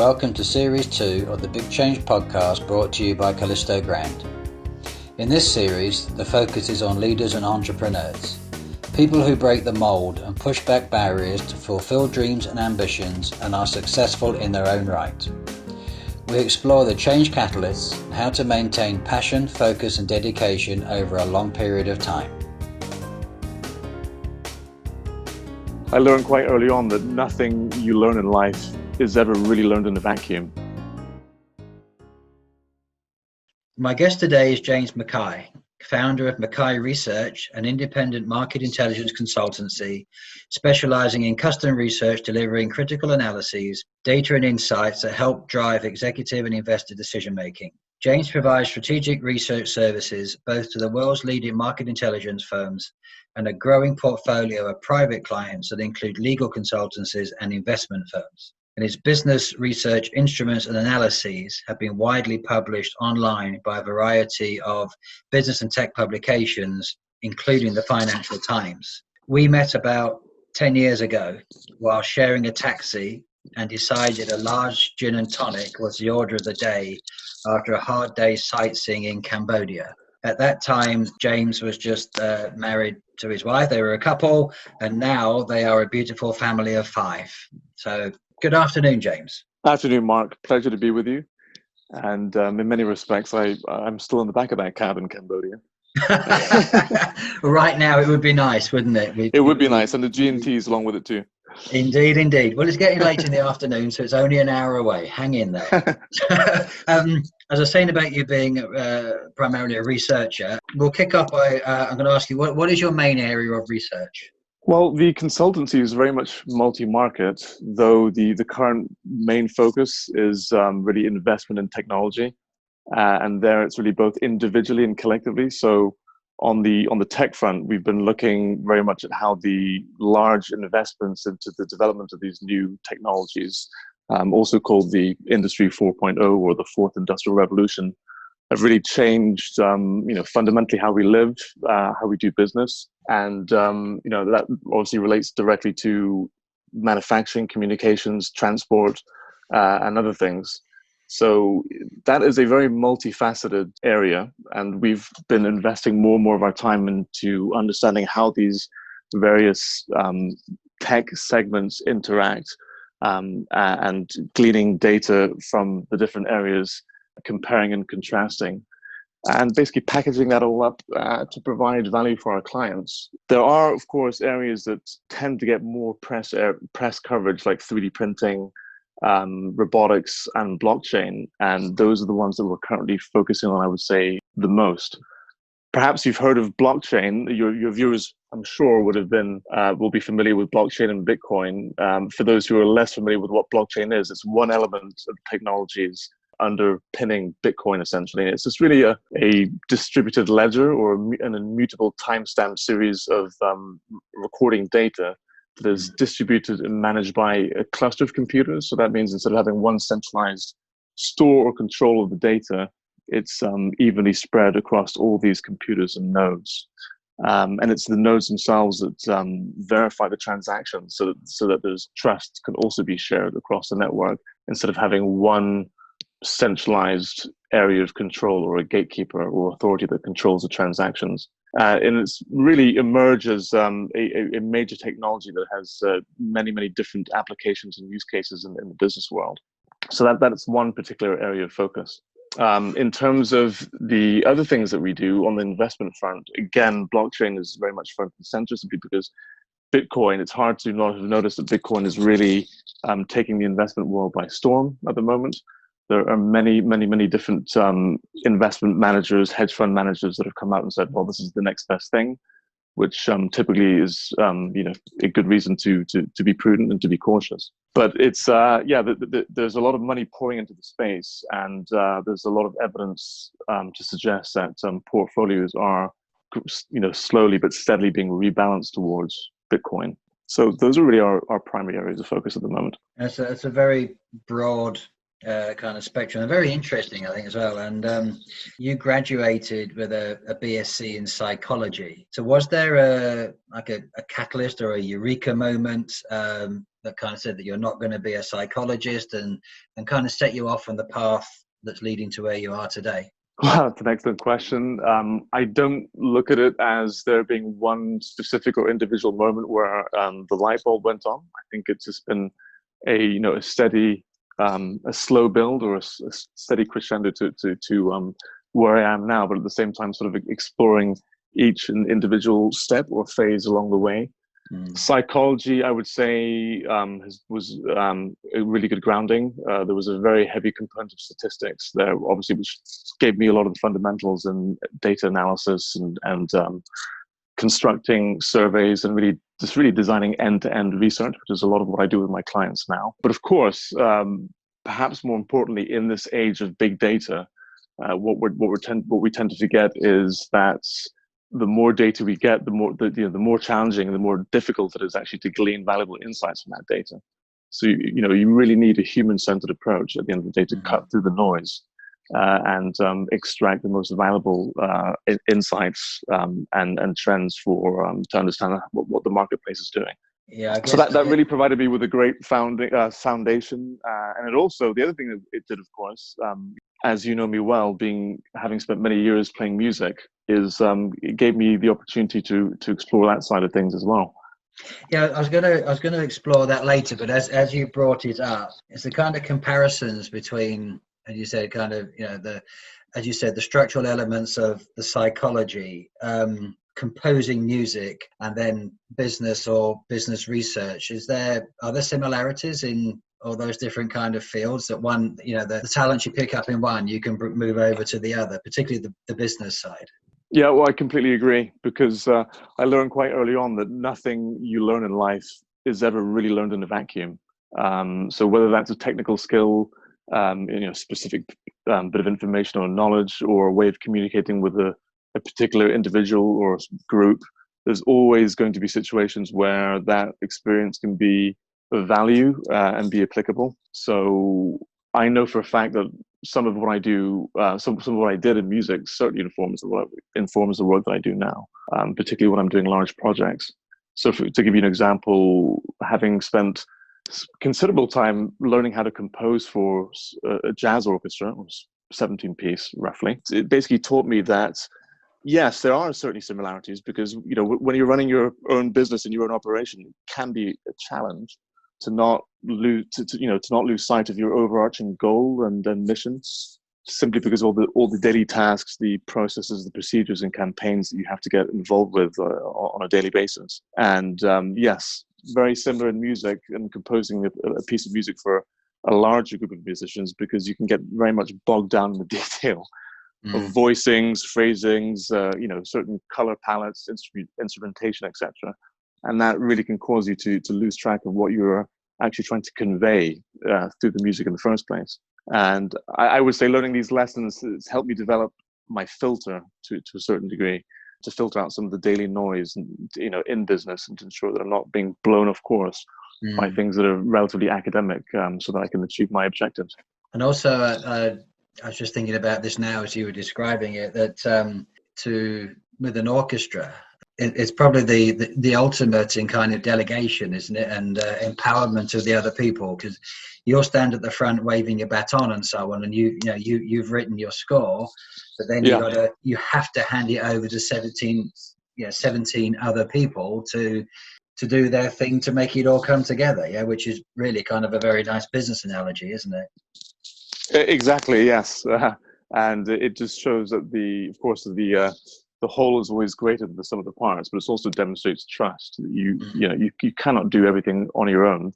welcome to Series 2 of the Big Change podcast brought to you by Callisto Grant. In this series, the focus is on leaders and entrepreneurs, people who break the mold and push back barriers to fulfill dreams and ambitions and are successful in their own right. We explore the change catalysts, how to maintain passion, focus and dedication over a long period of time. I learned quite early on that nothing you learn in life is ever really learned in a vacuum. My guest today is James McKay, founder of McKay Research, an independent market intelligence consultancy specialising in custom research delivering critical analyses, data and insights that help drive executive and investor decision making. James provides strategic research services both to the world's leading market intelligence firms and a growing portfolio of private clients that include legal consultancies and investment firms. And his business research instruments and analyses have been widely published online by a variety of business and tech publications, including the Financial Times. We met about 10 years ago while sharing a taxi and decided a large gin and tonic was the order of the day after a hard day's sightseeing in Cambodia. At that time, James was just married to his wife. They were a couple, and now they are a beautiful family of 5. So good afternoon, James. Afternoon, Mark. Pleasure to be with you. And in many respects, I'm still in the back of that cab in Cambodia. Right now, it would be nice, wouldn't it? It would be nice, and the G&Ts along with it too. Indeed. Well, it's getting late in the afternoon, so it's only an hour away. Hang in there. As I was saying about you being primarily a researcher, we'll kick off by, I'm going to ask you, what is your main area of research? Well, the consultancy is very much multi-market, though the current main focus is really investment in technology. And there it's really both individually and collectively. So on the tech front, we've been looking very much at how the large investments into the development of these new technologies, also called the Industry 4.0 or the Fourth Industrial Revolution, have really changed, fundamentally how we live, how we do business. And, that obviously relates directly to manufacturing, communications, transport, and other things. So that is a very multifaceted area, and we've been investing more and more of our time into understanding how these various tech segments interact and gleaning data from the different areas, comparing and contrasting, and basically packaging that all up to provide value for our clients. There are, of course, areas that tend to get more press coverage, like 3D printing, robotics and blockchain, and those are the ones that we're currently focusing on, I would say, the most. Perhaps you've heard of blockchain. Your viewers, I'm sure, will be familiar with blockchain and Bitcoin. For those who are less familiar with what blockchain is, it's one element of technologies underpinning Bitcoin, essentially. It's just really a distributed ledger or an immutable timestamp series of recording data that is distributed and managed by a cluster of computers. So that means instead of having one centralized store or control of the data, it's evenly spread across all these computers and nodes. And it's the nodes themselves that verify the transactions so that those trusts can also be shared across the network instead of having one centralized area of control or a gatekeeper or authority that controls the transactions. And it's really emerged as a major technology that has many different applications and use cases in the business world. So that's one particular area of focus. In terms of the other things that we do on the investment front, again, blockchain is very much front and center simply because Bitcoin, it's hard to not have noticed that Bitcoin is really taking the investment world by storm at the moment. There are many different investment managers, hedge fund managers that have come out and said, well, this is the next best thing, which typically is a good reason to be prudent and to be cautious. But it's there's a lot of money pouring into the space, and there's a lot of evidence to suggest that portfolios are slowly but steadily being rebalanced towards Bitcoin. So those are really our primary areas of focus at the moment. It's a very broad kind of spectrum, and very interesting, I think, as well. And you graduated with a BSc in psychology. So was there a catalyst or a eureka moment that kind of said that you're not going to be a psychologist, and kind of set you off on the path that's leading to where you are today? Well, that's an excellent question. I don't look at it as there being one specific or individual moment where the light bulb went on. I think it's just been a steady, a slow build, or a steady crescendo to where I am now, but at the same time, sort of exploring each individual step or phase along the way. Psychology, I would say, was a really good grounding. There was a very heavy component of statistics there, obviously, which gave me a lot of the fundamentals in data analysis and constructing surveys and really designing end-to-end research, which is a lot of what I do with my clients now. But of course, perhaps more importantly, in this age of big data, what we tend to forget is that the more data we get, the more challenging and the more difficult it is actually to glean valuable insights from that data. So you really need a human-centered approach at the end of the day to cut through the noise and extract the most valuable insights and trends to understand what the marketplace is doing. Yeah, I guess so that really provided me with a great foundation, and it also, the other thing that it did, of course, as you know me well, having spent many years playing music, it gave me the opportunity to explore that side of things as well. Yeah, I was gonna explore that later, but as you brought it up, it's the kind of comparisons between, as you said, kind of, as you said, the structural elements of the psychology, composing music, and then business or business research. Are there similarities in all those different kind of fields, that one, the talents you pick up in one, you can move over to the other, particularly the business side? Yeah, well, I completely agree, because I learned quite early on that nothing you learn in life is ever really learned in a vacuum. So whether that's a technical skill, specific bit of information or knowledge, or a way of communicating with a particular individual or group, there's always going to be situations where that experience can be of value and be applicable. So I know for a fact that some of what I do, some of what I did in music certainly informs the work that I do now, particularly when I'm doing large projects. So to give you an example, having spent considerable time learning how to compose for a jazz orchestra, 17-piece roughly, it basically taught me that yes, there are certainly similarities, because when you're running your own business and your own operation, it can be a challenge to not lose sight of your overarching goal and mission, simply because all the daily tasks, the processes, the procedures and campaigns that you have to get involved with on a daily basis. And yes, very similar in music and composing a piece of music for a larger group of musicians, because you can get very much bogged down in the detail of voicings, phrasings, certain color palettes, instrumentation, etc. And that really can cause you to lose track of what you're actually trying to convey through the music in the first place. And I would say learning these lessons has helped me develop my filter to a certain degree, to filter out some of the daily noise, in business, and to ensure that I'm not being blown off course by things that are relatively academic, so that I can achieve my objectives. And also, I was just thinking about this now as you were describing it, that with an orchestra, it's probably the ultimate in kind of delegation, isn't it? And empowerment of the other people, because you'll stand at the front waving your baton and so on, and you've written your score, but then you have to hand it over to 17 other people to do their thing, to make it all come together. Which is really kind of a very nice business analogy, isn't it? Exactly, yes. And it just shows that the whole is always greater than the sum of the parts, but it also demonstrates trust. You cannot do everything on your own,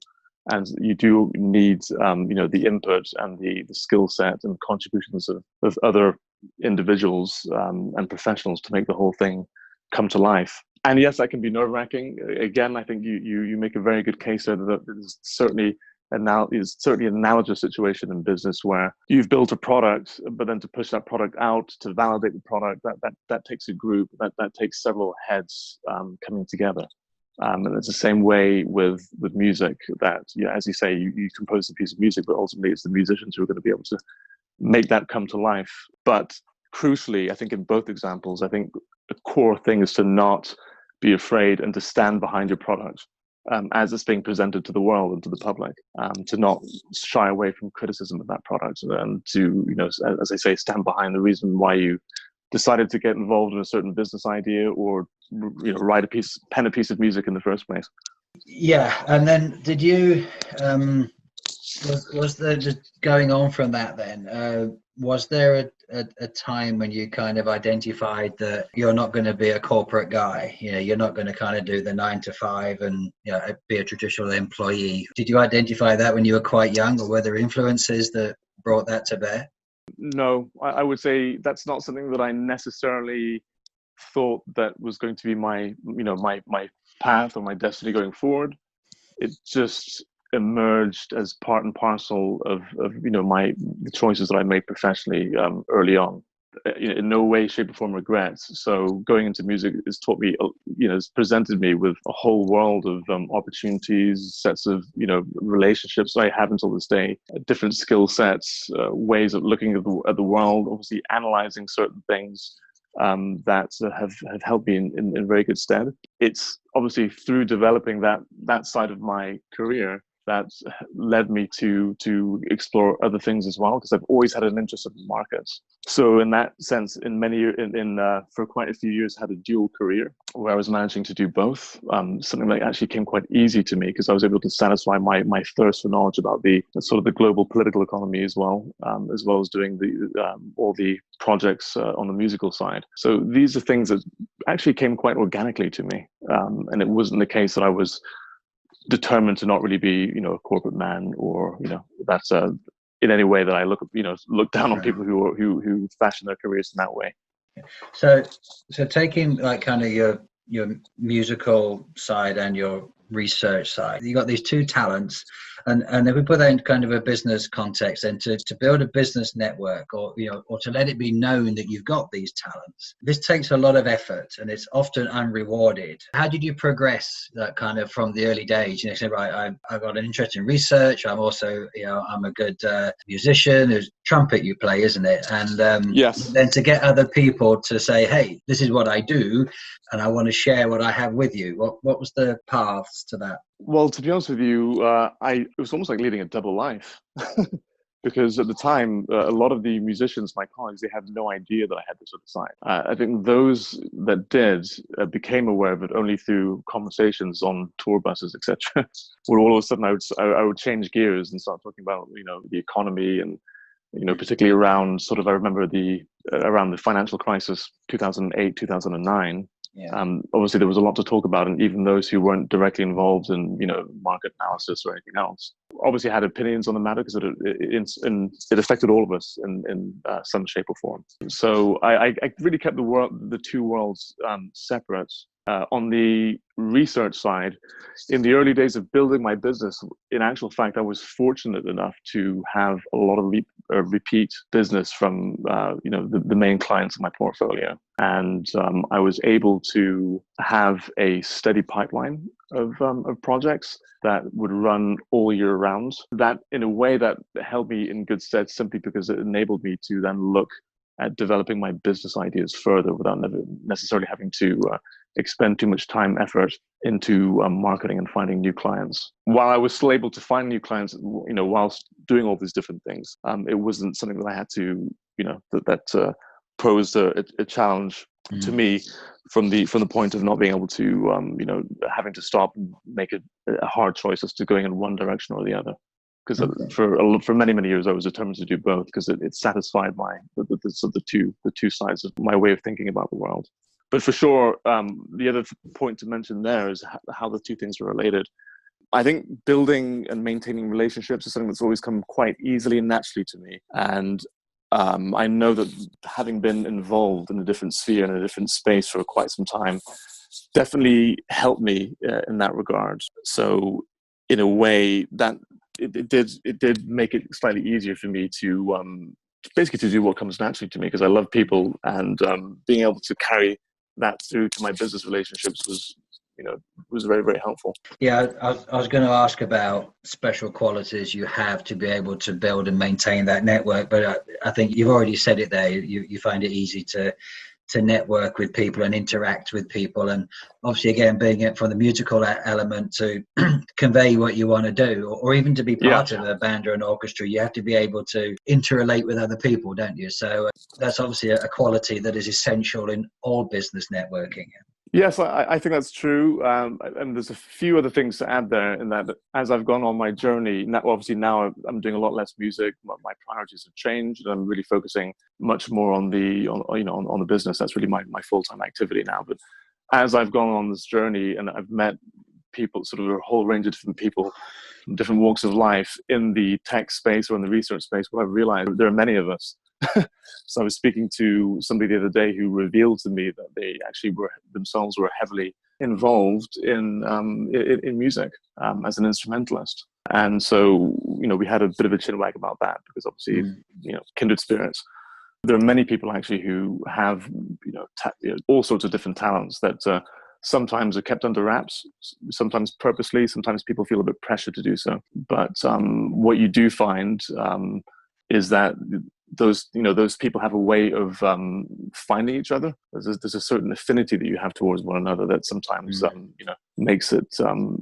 and you do need the input and the skill set and contributions of other individuals and professionals to make the whole thing come to life. And yes, that can be nerve-wracking. Again, I think you make a very good case there that there's certainly an analogous situation in business where you've built a product, but then to push that product out, to validate the product, that takes a group, that takes several heads coming together. And it's the same way with music, that as you say, you compose a piece of music, but ultimately it's the musicians who are going to be able to make that come to life. But crucially, I think in both examples, I think the core thing is to not be afraid and to stand behind your product. as it's being presented to the world and to the public, to not shy away from criticism of that product, and to, as I say, stand behind the reason why you decided to get involved in a certain business idea, or pen a piece of music in the first place. Yeah, and then did you was there, just going on from that then, was there a time when you kind of identified that you're not going to be a corporate guy, you're not going to kind of do the 9 to 5 and be a traditional employee? Did you identify that when you were quite young, or were there influences that brought that to bear? No, I would say that's not something that I necessarily thought that was going to be my path or my destiny going forward. It just emerged as part and parcel of the choices that I made professionally early on. In no way, shape, or form regrets. So going into music has taught me, has presented me with a whole world of opportunities, sets of relationships I have until this day, different skill sets, ways of looking at the world, obviously analyzing certain things that have helped me in very good stead. It's obviously through developing that side of my career that led me to explore other things as well, because I've always had an interest in markets. So in that sense, for quite a few years, had a dual career where I was managing to do both. Something that actually came quite easy to me, because I was able to satisfy my thirst for knowledge about the sort of the global political economy as well as doing all the projects on the musical side. So these are things that actually came quite organically to me, and it wasn't the case that I was determined to not really be, a corporate man, or that's in any way that I look down on people who fashion their careers in that way. So taking like kind of your musical side and your research side, you got these two talents, and if we put that in kind of a business context, and to build a business network, or to let it be known that you've got these talents, this takes a lot of effort and it's often unrewarded. How did you progress that kind of from the early days? Say, right, I've got an interest in research, I'm also I'm a good musician. There's trumpet you play, isn't it? And yes, then to get other people to say, hey, this is what I do and I want to share what I have with you. What was the paths to that? Well, to be honest with you, it was almost like leading a double life. Because at the time, a lot of the musicians, my colleagues, they had no idea that I had this other side. I think those that did became aware of it only through conversations on tour buses, etc. Where all of a sudden I would change gears and start talking about the economy, and particularly around I remember around the financial crisis, 2008, 2009. Yeah. Obviously, there was a lot to talk about, and even those who weren't directly involved in market analysis or anything else obviously had opinions on the matter, because it affected all of us in some shape or form. So I really kept the two worlds separate. On the research side, in the early days of building my business, in actual fact, I was fortunate enough to have a lot of repeat business from the main clients in my portfolio, and I was able to have a steady pipeline of projects that would run all year round. That, in a way, that held me in good stead, simply because it enabled me to then look at developing my business ideas further without necessarily having to expend too much time, effort into marketing and finding new clients. While I was still able to find new clients, whilst doing all these different things, it wasn't something that I had to, that posed a challenge to me from the point of not being able to, having to stop and make a hard choice as to going in one direction or the other. Because for many years I was determined to do both, because it satisfied the two sides of my way of thinking about the world. But for sure, the other point to mention there is how the two things are related. I think building and maintaining relationships is something that's always come quite easily and naturally to me. And I know that having been involved in a different sphere and a different space for quite some time definitely helped me in that regard. So in a way, that it did make it slightly easier for me to basically to do what comes naturally to me, because I love people, and being able to carry that through to my business relationships was very, very helpful. Yeah, I was going to ask about special qualities you have to be able to build and maintain that network, but I think you've already said it there. You find it easy to to network with people and interact with people, and obviously again being it from the musical element to convey what you want to do, or even to be part of a band or an orchestra, you have to be able to interrelate with other people, don't you? So that's obviously a quality that is essential in all business networking. Yes, I think that's true. And there's a few other things to add there, in that as I've gone on my journey, obviously now I'm doing a lot less music. My priorities have changed, and I'm really focusing much more on the business. That's really my full-time activity now. But as I've gone on this journey and I've met people, sort of a whole range of different people from different walks of life in the tech space or in the research space, what I've realized, there are many of us. So I was speaking to somebody the other day who revealed to me that they actually themselves were heavily involved in music as an instrumentalist. And so, we had a bit of a chinwag about that, because obviously, kindred spirits. There are many people actually who have, all sorts of different talents that sometimes are kept under wraps, sometimes purposely, sometimes people feel a bit pressured to do so. But what you do find is that those people have a way of finding each other. There's a certain affinity that you have towards one another that sometimes makes it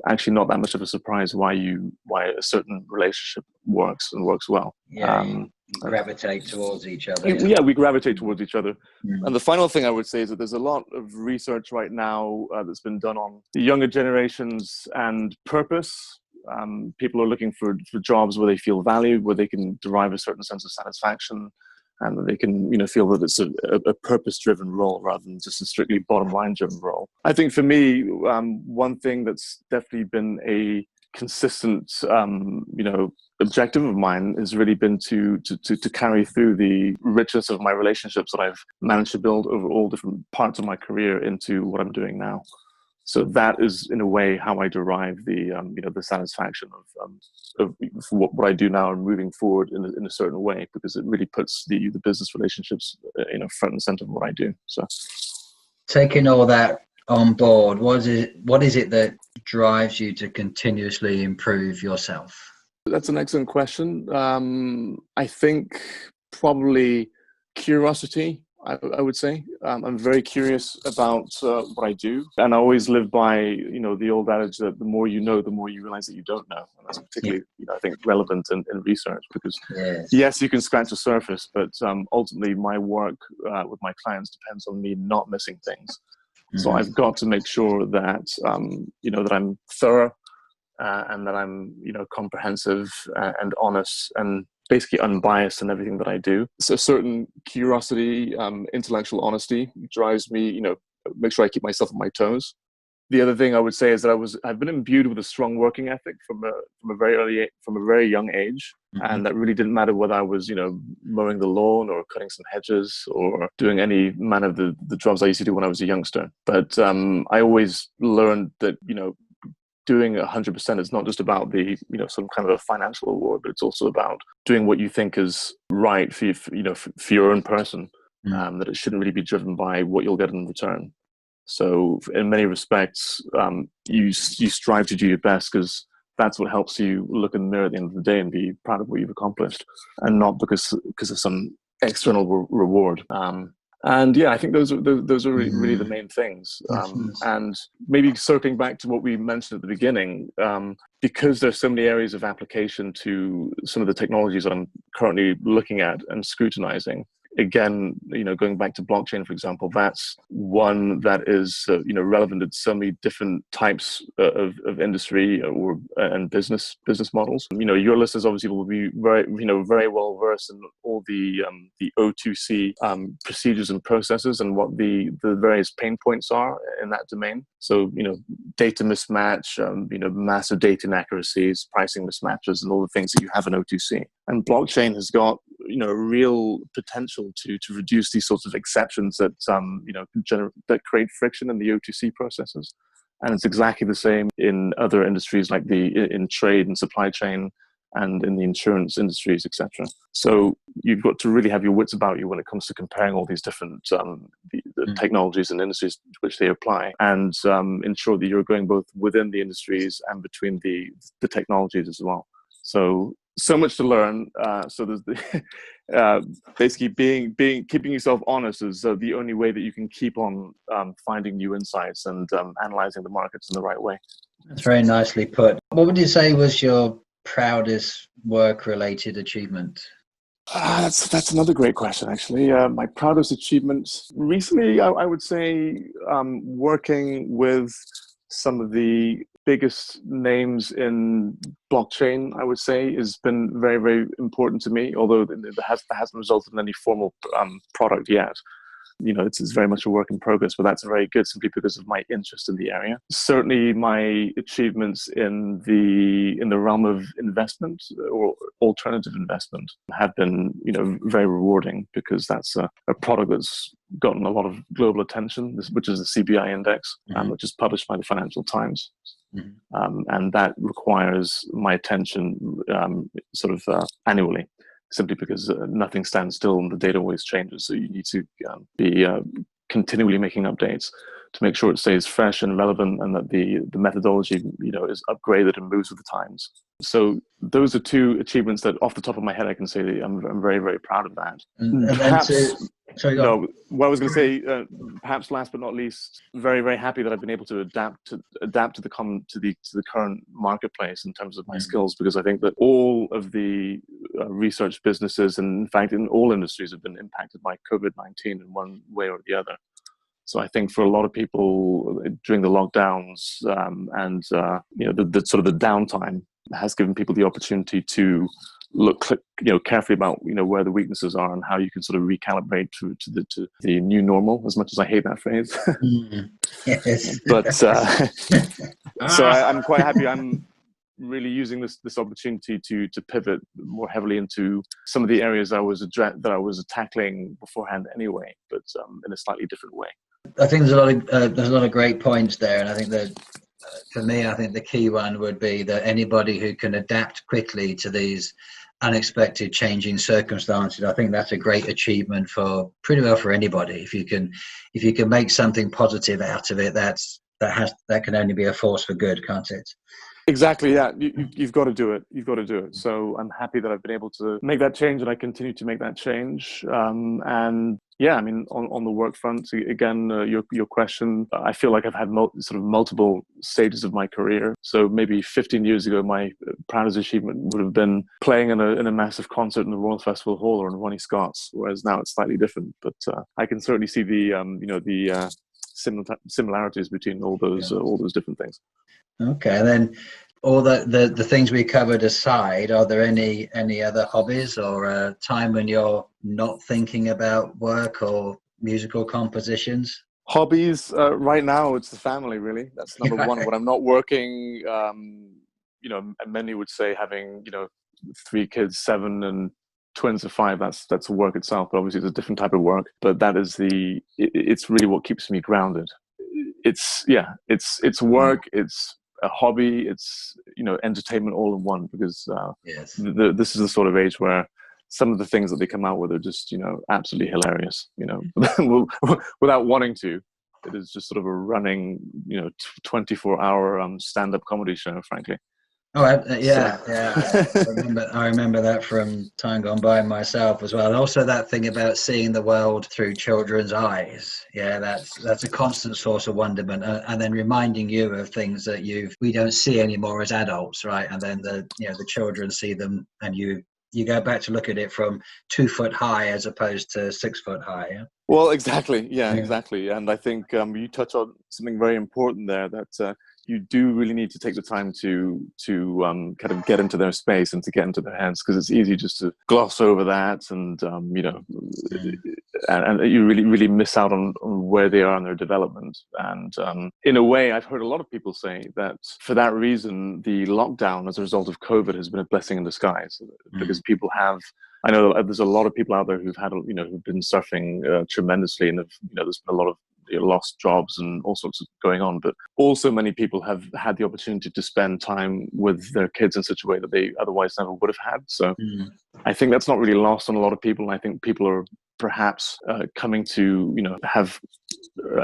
actually not that much of a surprise why a certain relationship works and works well. You gravitate towards each other. Yeah, we gravitate towards each other. And the final thing I would say is that there's a lot of research right now that's been done on the younger generations and purpose. People are looking for jobs where they feel valued, where they can derive a certain sense of satisfaction, and that they can feel that it's a purpose-driven role rather than just a strictly bottom-line-driven role. I think for me, one thing that's definitely been a consistent objective of mine has really been to carry through the richness of my relationships that I've managed to build over all different parts of my career into what I'm doing now. So that is, in a way, how I derive the satisfaction of what I do now and moving forward in a certain way, because it really puts the business relationships front and center of what I do. So, taking all that on board, what is it that drives you to continuously improve yourself? That's an excellent question. I think probably curiosity. I would say I'm very curious about what I do, and I always live by the old adage that the more you know, the more you realize that you don't know, and that's particularly I think relevant in research, because yes, you can scratch the surface, but ultimately my work with my clients depends on me not missing things. So I've got to make sure that that I'm thorough and that I'm comprehensive and honest and basically unbiased in everything that I do. So certain curiosity, intellectual honesty drives me, make sure I keep myself on my toes. The other thing I would say is that I've been imbued with a strong working ethic from a very young age. And that really didn't matter whether I was, mowing the lawn or cutting some hedges or doing any man of the jobs I used to do when I was a youngster. But I always learned that, doing 100% is not just about the some kind of a financial reward, but it's also about doing what you think is right for you, for your own person. That it shouldn't really be driven by what you'll get in return. So in many respects, you strive to do your best because that's what helps you look in the mirror at the end of the day and be proud of what you've accomplished, and not because of some external reward. And yeah, I think those are really the main things. And maybe circling back to what we mentioned at the beginning, because there's so many areas of application to some of the technologies that I'm currently looking at and scrutinizing. Again, going back to blockchain, for example, that's one that is relevant to so many different types of industry and business models. Your listeners obviously will be very well versed in all the O2C procedures and processes and what the various pain points are in that domain. So data mismatch, massive data inaccuracies, pricing mismatches, and all the things that you have in O2C. And blockchain has got real potential to reduce these sorts of exceptions that that create friction in the O2C processes. And it's exactly the same in other industries like in trade and supply chain and in the insurance industries, etc. So you've got to really have your wits about you when it comes to comparing all these different the technologies and industries to which they apply, and ensure that you're going both within the industries and between the technologies as well. So so much to learn. So there's basically keeping yourself honest is the only way that you can keep on finding new insights and analyzing the markets in the right way. That's very nicely put. What would you say was your proudest work-related achievement? That's another great question, actually. My proudest achievement recently, I would say, working with some of the biggest names in blockchain, I would say, has been very, very important to me, although it hasn't resulted in any formal product yet. It's very much a work in progress, but that's very good simply because of my interest in the area. Certainly my achievements in the realm of investment or alternative investment have been, very rewarding, because that's a product that's gotten a lot of global attention, which is the CBI index, which is published by the Financial Times. And that requires my attention annually, simply because nothing stands still and the data always changes. So you need to be continually making updates to make sure it stays fresh and relevant, and that the methodology, is upgraded and moves with the times. So those are two achievements that, off the top of my head, I can say that I'm very, very proud of that. What I was going to say, perhaps last but not least, very, very happy that I've been able to adapt to the current marketplace in terms of my skills, because I think that all of the research businesses, and in fact in all industries, have been impacted by COVID-19 in one way or the other. So I think for a lot of people during the lockdowns and the sort of the downtime has given people the opportunity to look carefully about where the weaknesses are and how you can sort of recalibrate to the new normal, as much as I hate that phrase. Yes. But so I'm quite happy. I'm really using this opportunity to pivot more heavily into some of the areas that I was tackling beforehand anyway, but in a slightly different way. I think there's a lot of great points there, and I think that for me, I think the key one would be that anybody who can adapt quickly to these unexpected changing circumstances, I think that's a great achievement for pretty well for anybody. If you can make something positive out of it, that can only be a force for good, can't it? Exactly. Yeah, you've got to do it. You've got to do it. So I'm happy that I've been able to make that change, and I continue to make that change. And yeah, I mean, on the work front, again, your question, I feel like I've had multiple stages of my career. So maybe 15 years ago, my proudest achievement would have been playing in a massive concert in the Royal Festival Hall or in Ronnie Scott's, whereas now it's slightly different. But I can certainly see the similarities between all those different things. Okay, and then all the things we covered aside, are there any other hobbies or a time when you're not thinking about work or musical compositions? Hobbies, right now it's the family, really. That's number one. When I'm not working, many would say having 3 kids, 7 and twins of 5, that's work itself, but obviously it's a different type of work. But that is it's really what keeps me grounded. It's work, it's a hobby, it's entertainment all in one, because Yes. This is the sort of age where some of the things that they come out with are just absolutely hilarious, without wanting to. It is just sort of a running 24-hour stand-up comedy show, frankly. Oh, yeah. I remember that from time gone by myself as well. And also that thing about seeing the world through children's eyes. Yeah, that's a constant source of wonderment, and then reminding you of things that we don't see anymore as adults, right? And then the children see them, and you go back to look at it from 2 foot high as opposed to 6 foot high. Yeah? Well, exactly. Yeah, exactly. And I think you touch on something very important there, that you do really need to take the time to kind of get into their space and to get into their heads, because it's easy just to gloss over that, and and you really, really miss out on where they are in their development. And in a way, I've heard a lot of people say that for that reason, the lockdown as a result of COVID has been a blessing in disguise, because people have. I know there's a lot of people out there who've had, who've been suffering tremendously, and there's been a lot of lost jobs and all sorts of going on. But also many people have had the opportunity to spend time with their kids in such a way that they otherwise never would have had. So I think that's not really lost on a lot of people. And I think people are perhaps coming to, have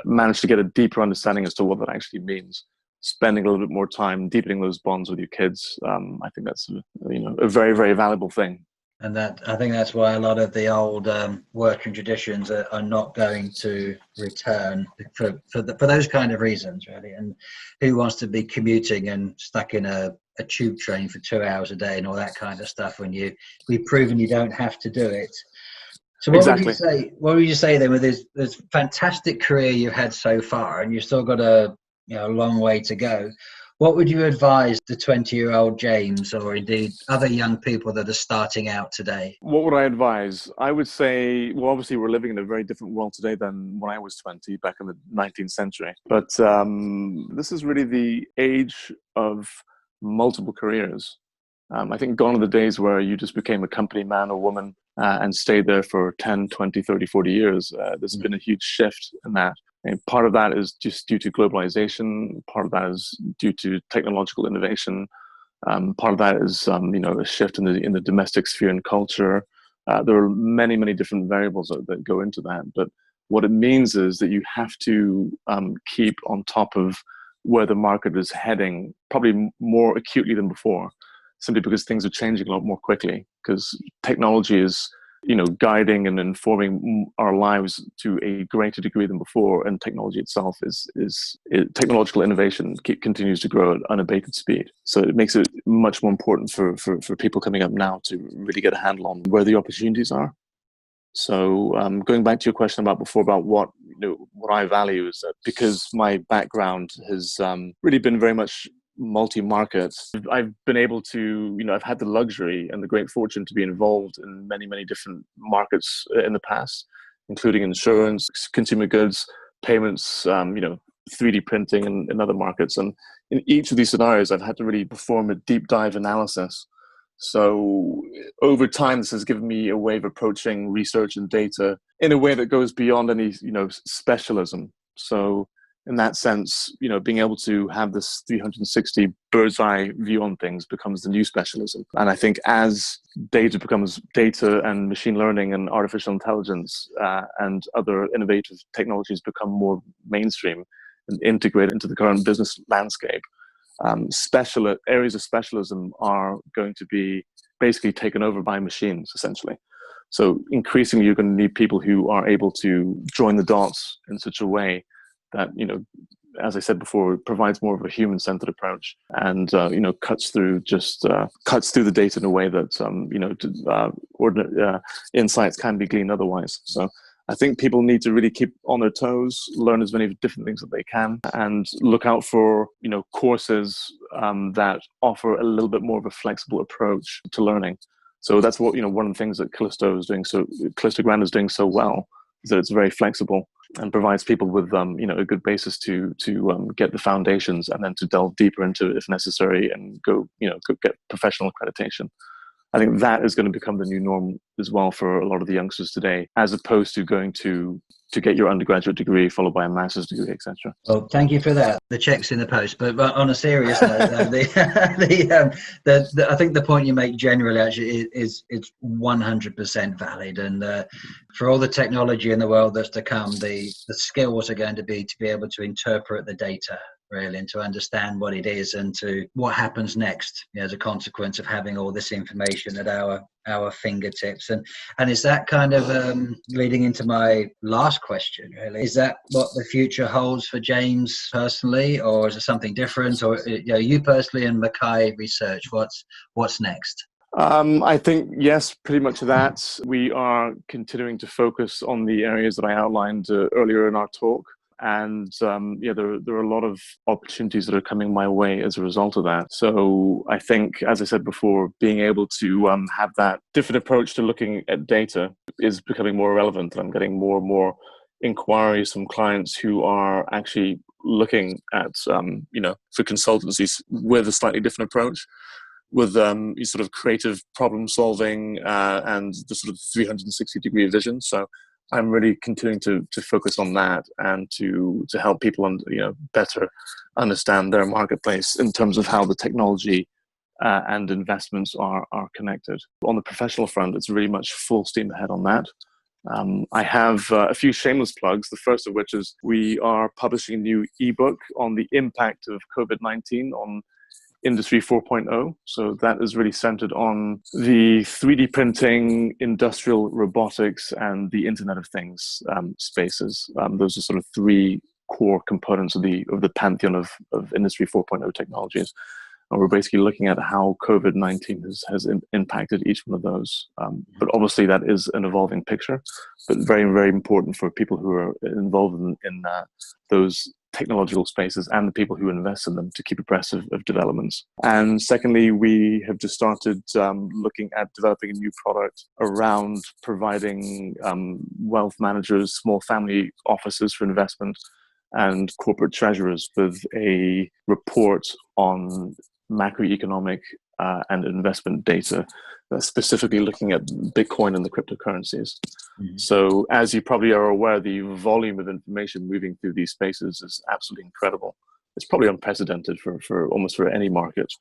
managed to get a deeper understanding as to what that actually means. spending a little bit more time deepening those bonds with your kids. I think that's a very, very valuable thing. And that, I think that's why a lot of the old working traditions are not going to return for those kind of reasons, really. And who wants to be commuting and stuck in a tube train for 2 hours a day and all that kind of stuff when we've proven you don't have to do it. So what Exactly. would you say? What would you say then with this fantastic career you've had so far, and you've still got a long way to go? What would you advise the 20-year-old James, or indeed other young people that are starting out today? What would I advise? I would say, well, obviously we're living in a very different world today than when I was 20 back in the 19th century. But this is really the age of multiple careers. I think gone are the days where you just became a company man or woman and stayed there for 10, 20, 30, 40 years. There's been a huge shift in that. And part of that is just due to globalization. Part of that is due to technological innovation. Part of that is, a shift in the domestic sphere and culture. There are many, many different variables that go into that. But what it means is that you have to keep on top of where the market is heading, probably more acutely than before, simply because things are changing a lot more quickly. Because technology is guiding and informing our lives to a greater degree than before, and technology itself technological innovation continues to grow at unabated speed. So it makes it much more important for people coming up now to really get a handle on where the opportunities are. So going back to your question about before about what I value is that because my background has really been very much multi-market, I've been able to, I've had the luxury and the great fortune to be involved in many, many different markets in the past, including insurance, consumer goods, payments, 3D printing and other markets. And in each of these scenarios, I've had to really perform a deep dive analysis. So over time, this has given me a way of approaching research and data in a way that goes beyond any, specialism. So in that sense, being able to have this 360 bird's eye view on things becomes the new specialism. And I think as data becomes data and machine learning and artificial intelligence and other innovative technologies become more mainstream and integrated into the current business landscape, areas of specialism are going to be basically taken over by machines, essentially. So increasingly, you're going to need people who are able to join the dots in such a way that, as I said before, provides more of a human-centered approach and, cuts through the data in a way that, ordinary insights can be gleaned otherwise. So I think people need to really keep on their toes, learn as many different things that they can, and look out for, courses that offer a little bit more of a flexible approach to learning. So that's what, one of the things that Callisto Grant is doing so well, is that it's very flexible and provides people with, a good basis to get the foundations and then to delve deeper into it if necessary and go get professional accreditation. I think that is going to become the new norm as well for a lot of the youngsters today, as opposed to going to get your undergraduate degree followed by a master's degree, etc. Well, thank you for that. The check's in the post. But on a serious note, though, I think the point you make generally actually is 100% valid. And for all the technology in the world that's to come, the skills are going to be able to interpret the data, really, and to understand what it is and to what happens next as a consequence of having all this information at our fingertips. And is that kind of leading into my last question, really? Is that what the future holds for James personally, or is it something different? Or you personally and McKay Research, what's next? I think, yes, pretty much that. We are continuing to focus on the areas that I outlined earlier in our talk. And there are a lot of opportunities that are coming my way as a result of that. So I think, as I said before, being able to have that different approach to looking at data is becoming more relevant. I'm getting more and more inquiries from clients who are actually looking at, for consultancies with a slightly different approach, with sort of creative problem solving and the sort of 360-degree vision. So I'm really continuing to focus on that and to help people better understand their marketplace in terms of how the technology and investments are connected. On the professional front, it's really much full steam ahead on that. I have a few shameless plugs, the first of which is we are publishing a new ebook on the impact of COVID-19 on Industry 4.0. So that is really centered on the 3D printing, industrial robotics, and the Internet of Things spaces. Those are sort of three core components of the pantheon of Industry 4.0 technologies. And we're basically looking at how COVID-19 has impacted each one of those. But obviously that is an evolving picture, but very, very important for people who are involved in those technological spaces and the people who invest in them to keep abreast of developments. And secondly, we have just started looking at developing a new product around providing wealth managers, small family offices for investment, and corporate treasurers with a report on macroeconomic and investment data, specifically looking at Bitcoin and the cryptocurrencies. Mm-hmm. So as you probably are aware, the volume of information moving through these spaces is absolutely incredible. It's probably unprecedented for almost for any market.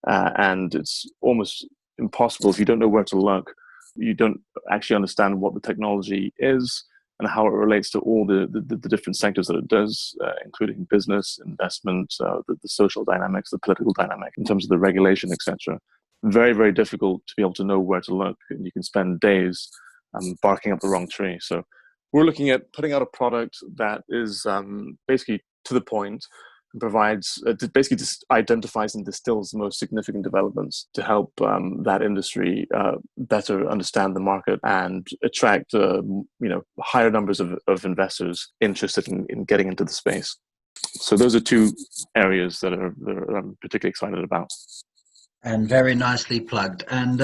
And it's almost impossible if you don't know where to look. You don't actually understand what the technology is and how it relates to all the different sectors that it does, including business, investment, the social dynamics, the political dynamic, in terms of the regulation, etc. Very, very difficult to be able to know where to look, and you can spend days barking up the wrong tree. So we're looking at putting out a product that is basically to the point and provides, basically just identifies and distills the most significant developments to help that industry better understand the market and attract higher numbers of investors interested in getting into the space. So those are two areas that I'm particularly excited about. And very nicely plugged. And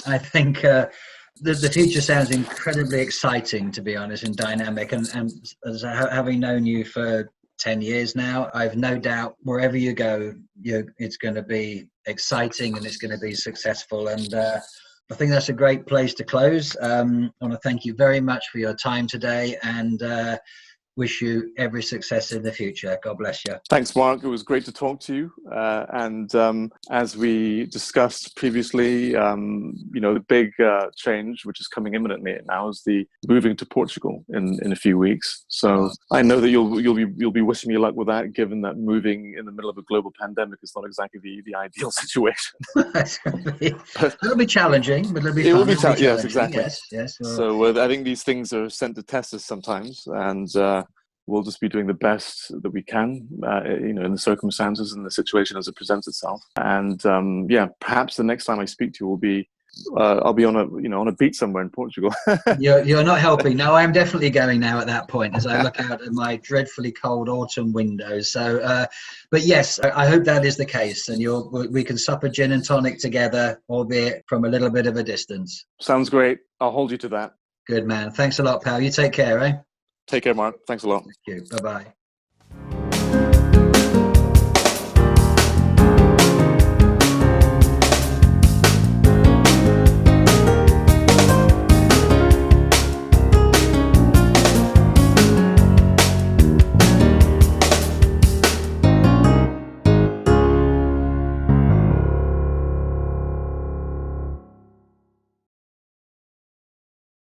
I think the future sounds incredibly exciting, to be honest, and dynamic. And as having known you for 10 years now, I've no doubt wherever you go, it's going to be exciting and it's going to be successful. And I think that's a great place to close. I want to thank you very much for your time today, and wish you every success in the future. God bless you. Thanks, Mark. It was great to talk to you. And as we discussed previously, the big change, which is coming imminently now, is the moving to Portugal in a few weeks. So I know that you'll be wishing me luck with that, given that moving in the middle of a global pandemic is not exactly the ideal situation. It'll be challenging, but it'll be fun. It will be challenging. Yes, exactly. Yes. So I think these things are sent to test us sometimes, and we'll just be doing the best that we can, in the circumstances and the situation as it presents itself. And perhaps the next time I speak to you will be, I'll be on a beach somewhere in Portugal. You're not helping. No, I'm definitely going now at that point as I look out at my dreadfully cold autumn windows. So, but yes, I hope that is the case, and we can sup a gin and tonic together, albeit from a little bit of a distance. Sounds great. I'll hold you to that. Good man. Thanks a lot, pal. You take care, eh? Take care, Mark. Thanks a lot. Thank you. Bye-bye.